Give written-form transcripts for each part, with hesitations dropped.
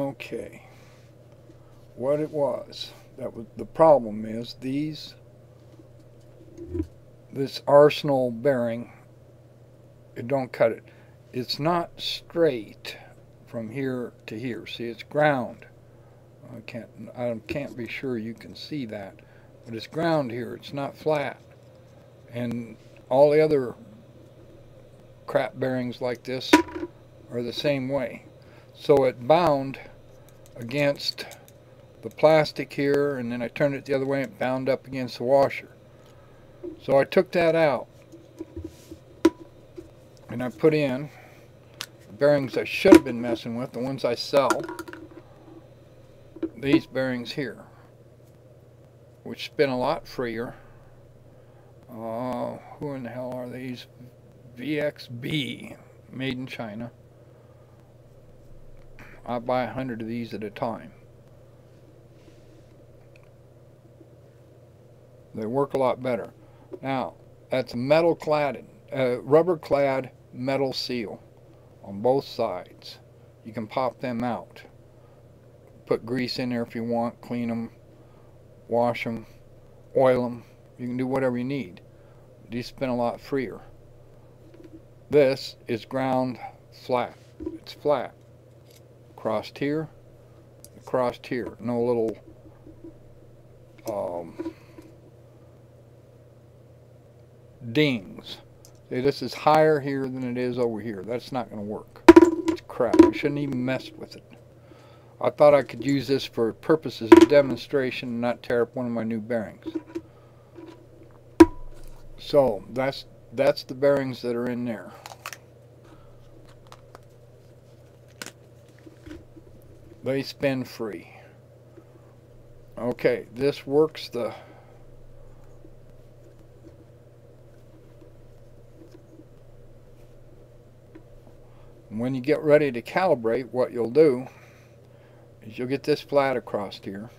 Okay, what it was, that was the problem, is this Arsenal bearing, it don't cut it. It's not straight from here to here. See, it's ground. I can't be sure you can see that, but it's ground here. It's not flat. And all the other crap bearings like this are the same way. So it bound against the plastic here, and then I turned it the other way and it bound up against the washer. So I took that out and I put in the bearings I should have been messing with, the ones I sell, these bearings here, which spin a lot freer. Who in the hell are these? VXB, made in China. I buy 100 of these at a time. They work a lot better. Now, that's metal cladded, rubber clad metal seal on both sides. You can pop them out. Put grease in there if you want, clean them, wash them, oil them. You can do whatever you need. These spin a lot freer. This is ground flat. It's flat. Crossed here, crossed here. No little dings. See, this is higher here than it is over here. That's not going to work. It's crap. I shouldn't even mess with it. I thought I could use this for purposes of demonstration and not tear up one of my new bearings. So that's the bearings that are in there. They spin free. Okay, this works when you get ready to calibrate, what you'll do is you'll get this flat across here.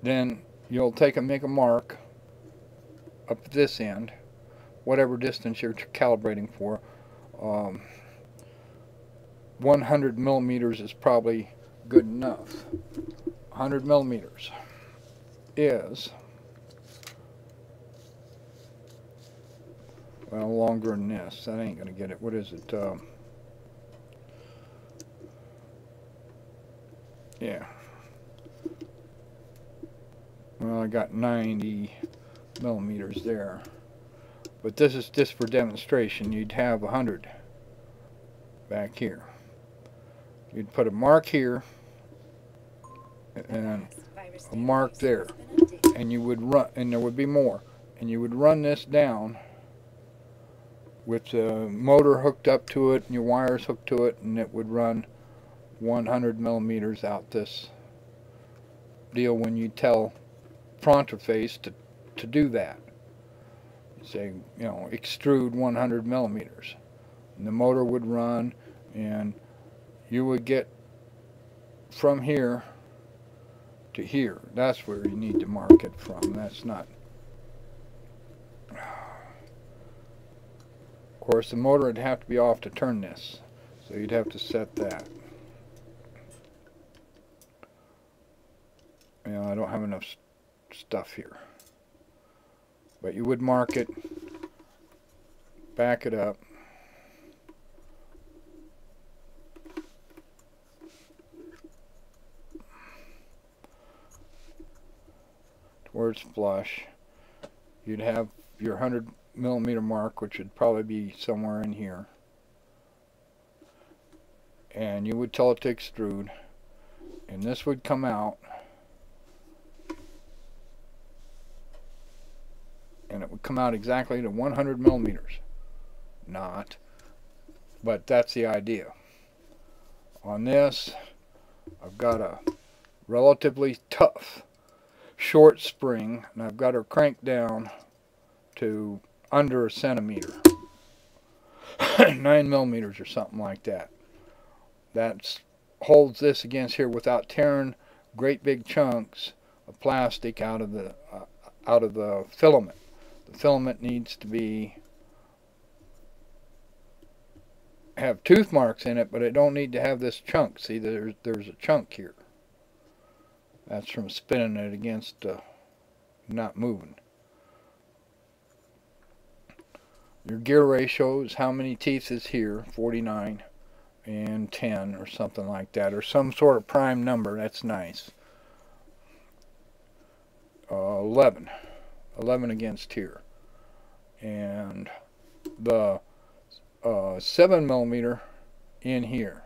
Then you'll make a mark up at this end, whatever distance you're calibrating for. 100 millimeters is probably good enough. 100 millimeters is, well, longer than this. That ain't gonna get it. What is it? Yeah. Well, I got 90 millimeters there. But this is just for demonstration. You'd have 100 back here. You'd put a mark here and a mark there, and you would run, and there would be more, and you would run this down with the motor hooked up to it and your wires hooked to it, and it would run 100 millimeters out this deal. When you tell Prontoface to do that, you say, you know, extrude 100 millimeters, and the motor would run, and you would get from here to here. That's where you need to mark it from. That's not. Of course, the motor would have to be off to turn this, so you'd have to set that. You know, I don't have enough stuff here, but you would mark it, back it up, where it's flush. You'd have your 100 millimeter mark, which would probably be somewhere in here, and you would tell it to extrude, and this would come out, and it would come out exactly to 100 millimeters. Not, but that's the idea. On this, I've got a relatively tough short spring, and I've got her cranked down to under a centimeter. 9 millimeters or something like that. That holds this against here without tearing great big chunks of plastic out of the filament. The filament needs to be have tooth marks in it, but it don't need to have this chunk. See, there's a chunk here. That's from spinning it against not moving. Your gear ratio is how many teeth is here, 49 and 10 or something like that, or some sort of prime number. That's nice. 11 against here, and the 7mm in here,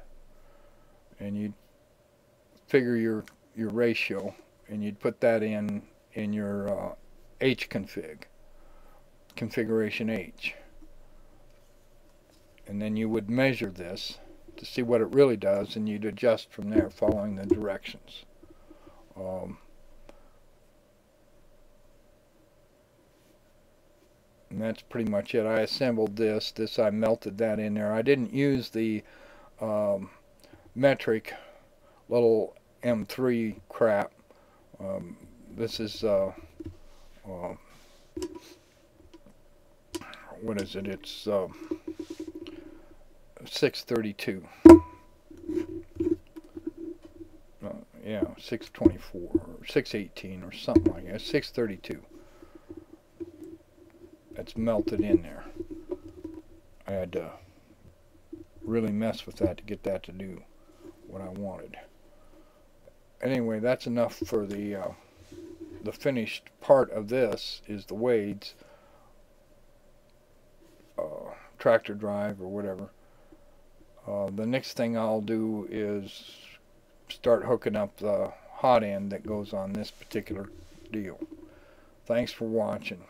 and you'd figure your ratio, and you'd put that in your H configuration H, and then you would measure this to see what it really does, and you'd adjust from there following the directions. And that's pretty much it. I assembled this. I melted that in there. I didn't use the metric little M3 crap. This is what is it? It's 632. Yeah, 624 or 618 or something like that. 632. That's melted in there. I had to really mess with that to get that to do what I wanted. Anyway, that's enough for the finished part of this. Is the Wade's tractor drive or whatever. The next thing I'll do is start hooking up the hot end that goes on this particular deal. Thanks for watching.